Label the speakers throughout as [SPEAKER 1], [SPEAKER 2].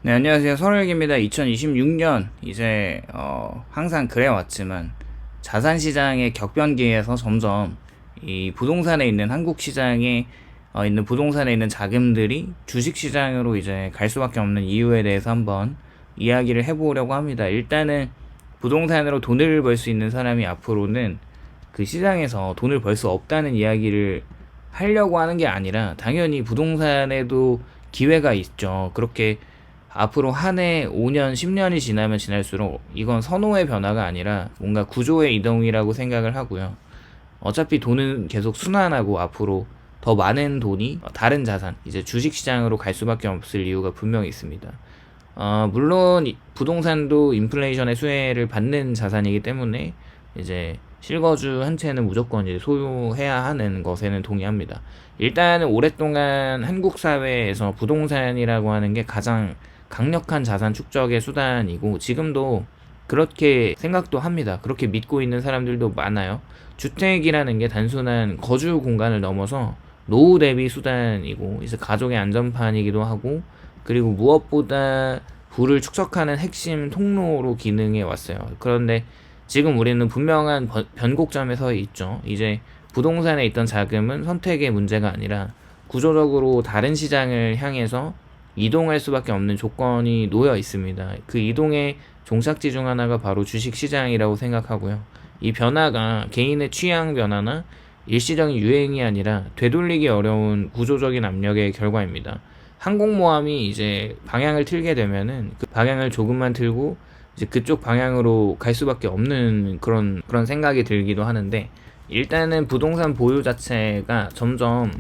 [SPEAKER 1] 네, 안녕하세요. 설월기입니다. 2026년 이제 항상 그래왔지만 자산 시장의 격변기에서 점점 이 부동산에 있는 한국 시장에 있는 부동산에 있는 자금들이 주식 시장으로 이제 갈 수밖에 없는 이유에 대해서 한번 이야기를 해보려고 합니다. 일단은 부동산으로 돈을 벌 수 있는 사람이 앞으로는 그 시장에서 돈을 벌 수 없다는 이야기를 하려고 하는 게 아니라 당연히 부동산에도 기회가 있죠. 그렇게 앞으로 한 해 5년, 10년이 지나면 지날수록 이건 선호의 변화가 아니라 뭔가 구조의 이동이라고 생각을 하고요. 어차피 돈은 계속 순환하고 앞으로 더 많은 돈이 다른 자산, 이제 주식시장으로 갈 수밖에 없을 이유가 분명히 있습니다. 물론 부동산도 인플레이션의 수혜를 받는 자산이기 때문에 이제 실거주 한 채는 무조건 이제 소유해야 하는 것에는 동의합니다. 일단은 오랫동안 한국 사회에서 부동산이라고 하는 게 가장 강력한 자산 축적의 수단이고 지금도 그렇게 생각도 합니다. 그렇게 믿고 있는 사람들도 많아요. 주택이라는 게 단순한 거주 공간을 넘어서 노후 대비 수단이고 이제 가족의 안전판이기도 하고 그리고 무엇보다 부를 축적하는 핵심 통로로 기능해 왔어요. 그런데 지금 우리는 분명한 변곡점에 서 있죠. 이제 부동산에 있던 자금은 선택의 문제가 아니라 구조적으로 다른 시장을 향해서 이동할 수밖에 없는 조건이 놓여 있습니다. 그 이동의 종착지 중 하나가 바로 주식 시장이라고 생각하고요. 이 변화가 개인의 취향 변화나 일시적인 유행이 아니라 되돌리기 어려운 구조적인 압력의 결과입니다. 항공모함이 이제 방향을 틀게 되면은 그 방향을 조금만 틀고 이제 그쪽 방향으로 갈 수밖에 없는 그런 생각이 들기도 하는데 일단은 부동산 보유 자체가 점점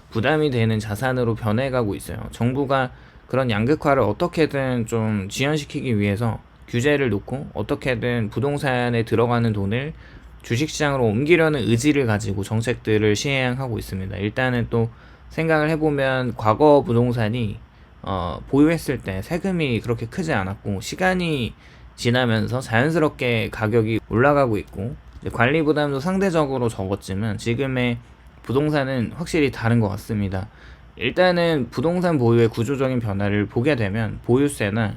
[SPEAKER 1] 부담이 되는 자산으로 변해가고 있어요. 정부가 그런 양극화를 어떻게든 좀 지연시키기 위해서 규제를 놓고 어떻게든 부동산에 들어가는 돈을 주식시장으로 옮기려는 의지를 가지고 정책들을 시행하고 있습니다. 일단은 또 생각을 해보면 과거 부동산이 보유했을 때 세금이 그렇게 크지 않았고 시간이 지나면서 자연스럽게 가격이 올라가고 있고 관리 부담도 상대적으로 적었지만 지금의 부동산은 확실히 다른 것 같습니다. 일단은 부동산 보유의 구조적인 변화를 보게 되면 보유세나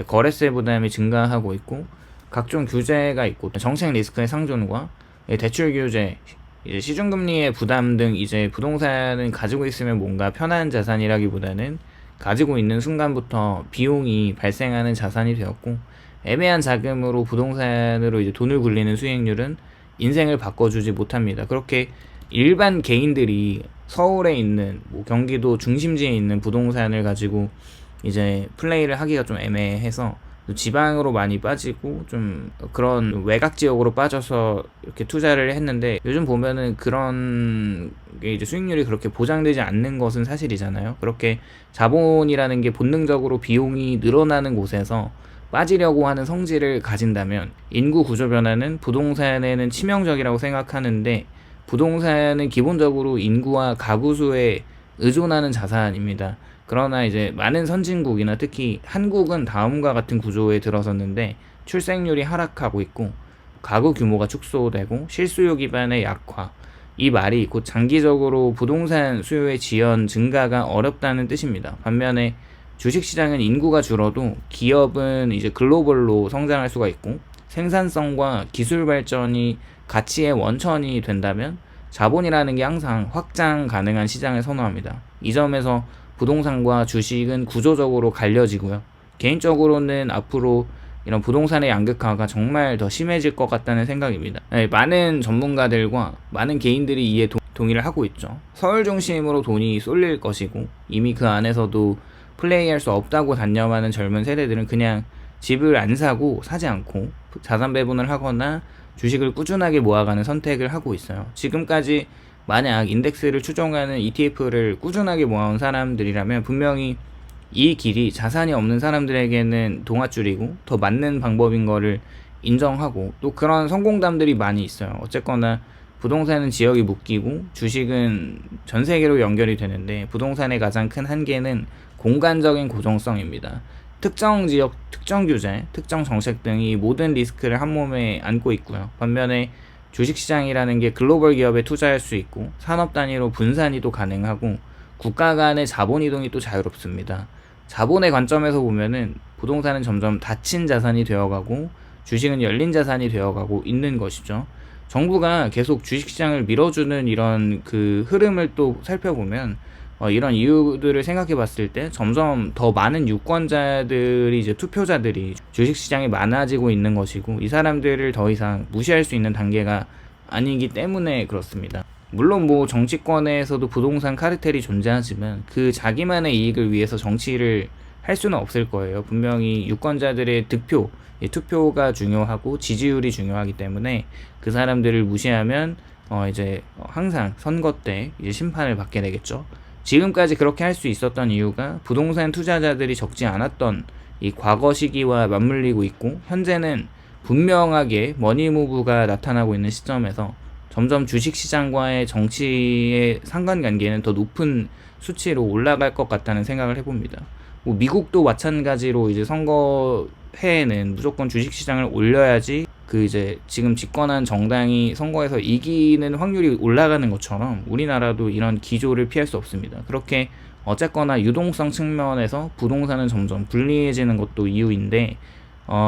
[SPEAKER 1] 거래세 부담이 증가하고 있고 각종 규제가 있고 정책 리스크의 상존과 대출 규제, 이제 시중금리의 부담 등 이제 부동산은 가지고 있으면 뭔가 편한 자산이라기보다는 가지고 있는 순간부터 비용이 발생하는 자산이 되었고 애매한 자금으로 부동산으로 이제 돈을 굴리는 수익률은 인생을 바꿔주지 못합니다. 그렇게 일반 개인들이 서울에 있는 경기도 중심지에 있는 부동산을 가지고 이제 플레이를 하기가 좀 애매해서 지방으로 많이 빠지고 좀 그런 외곽 지역으로 빠져서 이렇게 투자를 했는데 요즘 보면은 그런 게 이제 수익률이 그렇게 보장되지 않는 것은 사실이잖아요. 그렇게 자본이라는 게 본능적으로 비용이 늘어나는 곳에서 빠지려고 하는 성질을 가진다면 인구 구조 변화는 부동산에는 치명적이라고 생각하는데 부동산은 기본적으로 인구와 가구 수에 의존하는 자산입니다. 그러나 이제 많은 선진국이나 특히 한국은 다음과 같은 구조에 들어섰는데 출생률이 하락하고 있고 가구 규모가 축소되고 실수요 기반의 약화, 이 말이 곧 장기적으로 부동산 수요의 지연 증가가 어렵다는 뜻입니다. 반면에 주식시장은 인구가 줄어도 기업은 이제 글로벌로 성장할 수가 있고 생산성과 기술 발전이 가치의 원천이 된다면 자본이라는 게 항상 확장 가능한 시장을 선호합니다. 이 점에서 부동산과 주식은 구조적으로 갈려지고요. 개인적으로는 앞으로 이런 부동산의 양극화가 정말 더 심해질 것 같다는 생각입니다. 많은 전문가들과 많은 개인들이 이에 동의를 하고 있죠. 서울 중심으로 돈이 쏠릴 것이고 이미 그 안에서도 플레이할 수 없다고 단념하는 젊은 세대들은 그냥 집을 안 사고 사지 않고 자산 배분을 하거나 주식을 꾸준하게 모아가는 선택을 하고 있어요. 지금까지 만약 인덱스를 추종하는 ETF를 꾸준하게 모아온 사람들이라면 분명히 이 길이 자산이 없는 사람들에게는 동아줄이고 더 맞는 방법인 거를 인정하고 또 그런 성공담들이 많이 있어요. 어쨌거나 부동산은 지역이 묶이고 주식은 전 세계로 연결이 되는데 부동산의 가장 큰 한계는 공간적인 고정성입니다. 특정 지역, 특정 규제, 특정 정책 등이 모든 리스크를 한 몸에 안고 있고요. 반면에 주식시장이라는 게 글로벌 기업에 투자할 수 있고 산업 단위로 분산이 또 가능하고 국가 간의 자본 이동이 또 자유롭습니다. 자본의 관점에서 보면은 부동산은 점점 닫힌 자산이 되어가고 주식은 열린 자산이 되어가고 있는 것이죠. 정부가 계속 주식시장을 밀어주는 이런 그 흐름을 또 살펴보면 이런 이유들을 생각해 봤을 때 점점 더 많은 유권자들이 이제 투표자들이 주식시장에 많아지고 있는 것이고 이 사람들을 더 이상 무시할 수 있는 단계가 아니기 때문에 그렇습니다. 물론 뭐 정치권에서도 부동산 카르텔이 존재하지만 그 자기만의 이익을 위해서 정치를 할 수는 없을 거예요. 분명히 유권자들의 득표, 투표가 중요하고 지지율이 중요하기 때문에 그 사람들을 무시하면 이제 항상 선거 때 이제 심판을 받게 되겠죠. 지금까지 그렇게 할 수 있었던 이유가 부동산 투자자들이 적지 않았던 이 과거 시기와 맞물리고 있고 현재는 분명하게 머니무브가 나타나고 있는 시점에서 점점 주식시장과의 정치의 상관관계는 더 높은 수치로 올라갈 것 같다는 생각을 해봅니다. 뭐 미국도 마찬가지로 이제 선거해에는 무조건 주식시장을 올려야지 그 이제 지금 집권한 정당이 선거에서 이기는 확률이 올라가는 것처럼 우리나라도 이런 기조를 피할 수 없습니다. 그렇게 어쨌거나 유동성 측면에서 부동산은 점점 불리해지는 것도 이유인데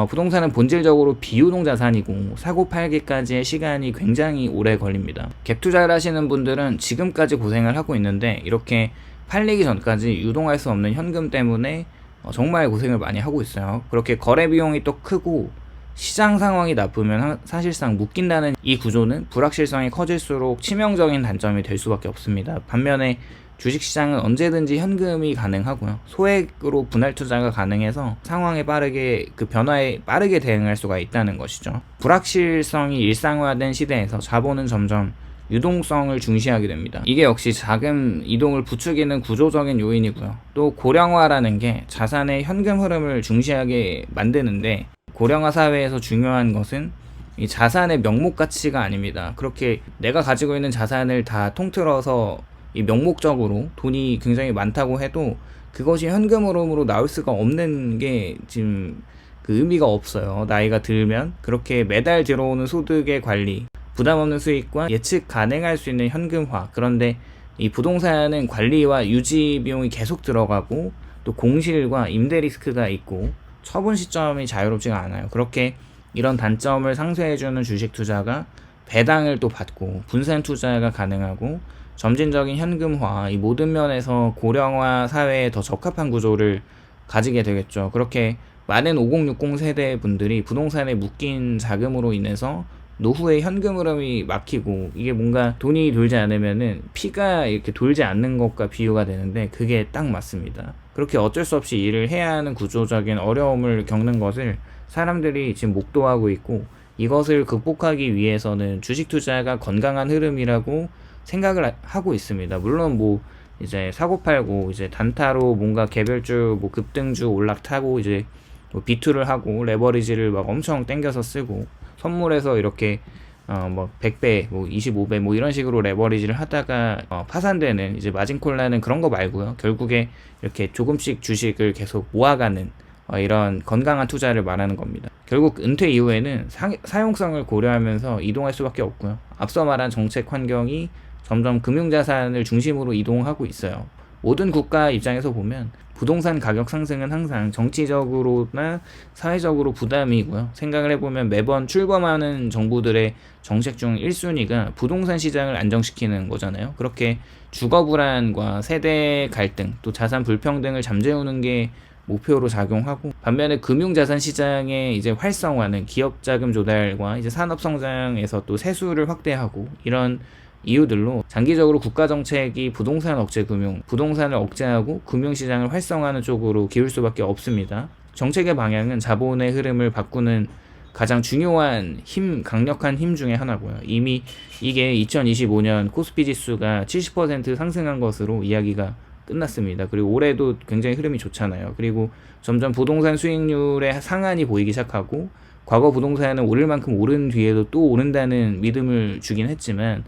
[SPEAKER 1] 부동산은 본질적으로 비유동 자산이고 사고 팔기까지의 시간이 굉장히 오래 걸립니다. 갭 투자를 하시는 분들은 지금까지 고생을 하고 있는데 이렇게 팔리기 전까지 유동할 수 없는 현금 때문에 정말 고생을 많이 하고 있어요. 그렇게 거래 비용이 또 크고 시장 상황이 나쁘면 사실상 묶인다는 이 구조는 불확실성이 커질수록 치명적인 단점이 될 수밖에 없습니다. 반면에 주식시장은 언제든지 현금이 가능하고요. 소액으로 분할 투자가 가능해서 상황에 빠르게 그 변화에 빠르게 대응할 수가 있다는 것이죠. 불확실성이 일상화된 시대에서 자본은 점점 유동성을 중시하게 됩니다. 이게 역시 자금 이동을 부추기는 구조적인 요인이고요. 또 고령화라는 게 자산의 현금 흐름을 중시하게 만드는데 고령화 사회에서 중요한 것은 이 자산의 명목 가치가 아닙니다. 그렇게 내가 가지고 있는 자산을 다 통틀어서 이 명목적으로 돈이 굉장히 많다고 해도 그것이 현금 흐름으로 나올 수가 없는 게 지금 그 의미가 없어요. 나이가 들면 그렇게 매달 들어오는 소득의 관리, 부담 없는 수익과 예측 가능할 수 있는 현금화. 그런데 이 부동산은 관리와 유지 비용이 계속 들어가고 또 공실과 임대 리스크가 있고 처분 시점이 자유롭지가 않아요. 그렇게 이런 단점을 상쇄해주는 주식 투자가 배당을 또 받고 분산 투자가 가능하고 점진적인 현금화, 이 모든 면에서 고령화 사회에 더 적합한 구조를 가지게 되겠죠. 그렇게 많은 5060 세대 분들이 부동산에 묶인 자금으로 인해서 노후에 현금 흐름이 막히고 이게 뭔가 돈이 돌지 않으면은 피가 이렇게 돌지 않는 것과 비유가 되는데 그게 딱 맞습니다. 그렇게 어쩔 수 없이 일을 해야 하는 구조적인 어려움을 겪는 것을 사람들이 지금 목도하고 있고 이것을 극복하기 위해서는 주식 투자가 건강한 흐름이라고 생각을 하고 있습니다. 물론 뭐 이제 사고 팔고 이제 단타로 뭔가 개별주 뭐 급등주 올락타고 이제 뭐 비투를 하고 레버리지를 막 엄청 땡겨서 쓰고 선물해서 이렇게 뭐 100배, 뭐 25배 뭐 이런 식으로 레버리지를 하다가 파산되는 이제 마진콜 나는 그런 거 말고요. 결국에 이렇게 조금씩 주식을 계속 모아가는 이런 건강한 투자를 말하는 겁니다. 결국 은퇴 이후에는 사용성을 고려하면서 이동할 수밖에 없고요. 앞서 말한 정책 환경이 점점 금융자산을 중심으로 이동하고 있어요. 모든 국가 입장에서 보면 부동산 가격 상승은 항상 정치적으로나 사회적으로 부담이고요. 생각을 해보면 매번 출범하는 정부들의 정책 중 1순위가 부동산 시장을 안정시키는 거잖아요. 그렇게 주거 불안과 세대 갈등, 또 자산 불평등을 잠재우는 게 목표로 작용하고 반면에 금융자산 시장의 이제 활성화는 기업 자금 조달과 이제 산업 성장에서 또 세수를 확대하고 이런 이유들로 장기적으로 국가 정책이 부동산 억제 금융, 부동산을 억제하고 금융시장을 활성화하는 쪽으로 기울 수밖에 없습니다. 정책의 방향은 자본의 흐름을 바꾸는 가장 중요한 강력한 힘 중에 하나고요. 이미 이게 2025년 코스피 지수가 70% 상승한 것으로 이야기가 끝났습니다. 그리고 올해도 굉장히 흐름이 좋잖아요. 그리고 점점 부동산 수익률의 상한이 보이기 시작하고 과거 부동산은 오를 만큼 오른 뒤에도 또 오른다는 믿음을 주긴 했지만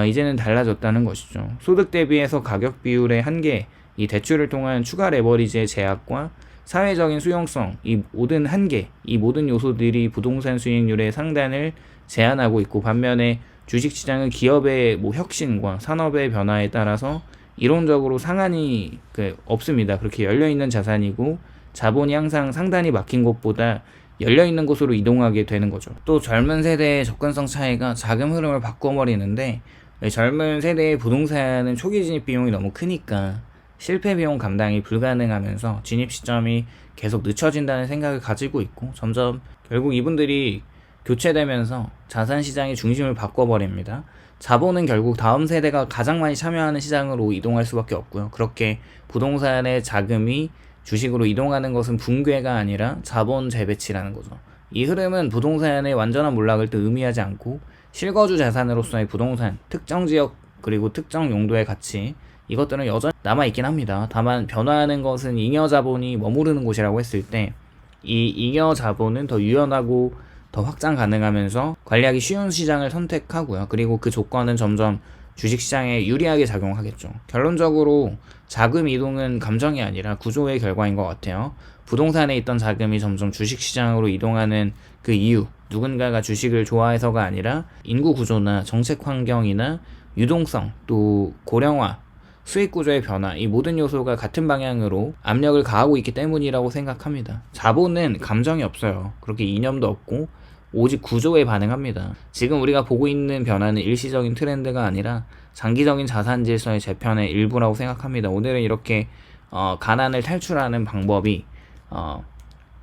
[SPEAKER 1] 이제는 달라졌다는 것이죠. 소득 대비해서 가격 비율의 한계, 이 대출을 통한 추가 레버리지의 제약과 사회적인 수용성, 이 모든 한계, 이 모든 요소들이 부동산 수익률의 상단을 제한하고 있고 반면에 주식시장은 기업의 혁신과 산업의 변화에 따라서 이론적으로 상한이 없습니다. 그렇게 열려있는 자산이고 자본이 항상 상단이 막힌 곳보다 열려있는 곳으로 이동하게 되는 거죠. 또 젊은 세대의 접근성 차이가 자금 흐름을 바꿔버리는데, 젊은 세대의 부동산은 초기 진입 비용이 너무 크니까 실패 비용 감당이 불가능하면서 진입 시점이 계속 늦춰진다는 생각을 가지고 있고, 점점 결국 이분들이 교체되면서 자산 시장의 중심을 바꿔버립니다. 자본은 결국 다음 세대가 가장 많이 참여하는 시장으로 이동할 수밖에 없고요. 그렇게 부동산의 자금이 주식으로 이동하는 것은 붕괴가 아니라 자본 재배치라는 거죠. 이 흐름은 부동산의 완전한 몰락을 또 의미하지 않고, 실거주 자산으로서의 부동산, 특정 지역 그리고 특정 용도의 가치, 이것들은 여전히 남아있긴 합니다. 다만 변화하는 것은 잉여 자본이 머무르는 곳이라고 했을 때, 이 잉여 자본은 더 유연하고 더 확장 가능하면서 관리하기 쉬운 시장을 선택하고요. 그리고 그 조건은 점점 주식시장에 유리하게 작용하겠죠. 결론적으로 자금 이동은 감정이 아니라 구조의 결과인 것 같아요. 부동산에 있던 자금이 점점 주식시장으로 이동하는 그 이유, 누군가가 주식을 좋아해서가 아니라 인구 구조나 정책 환경이나 유동성, 또 고령화, 수익 구조의 변화, 이 모든 요소가 같은 방향으로 압력을 가하고 있기 때문이라고 생각합니다. 자본은 감정이 없어요. 그렇게 이념도 없고 오직 구조에 반응합니다. 지금 우리가 보고 있는 변화는 일시적인 트렌드가 아니라 장기적인 자산 질서의 재편의 일부라고 생각합니다. 오늘은 이렇게 가난을 탈출하는 방법이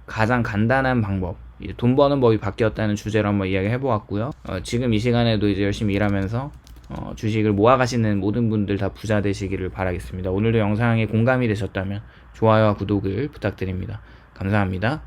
[SPEAKER 1] 가장 간단한 방법, 이제 돈 버는 법이 바뀌었다는 주제로 한번 이야기해 보았고요. 지금 이 시간에도 이제 열심히 일하면서 주식을 모아가시는 모든 분들 다 부자 되시기를 바라겠습니다. 오늘도 영상에 공감이 되셨다면 좋아요와 구독을 부탁드립니다. 감사합니다.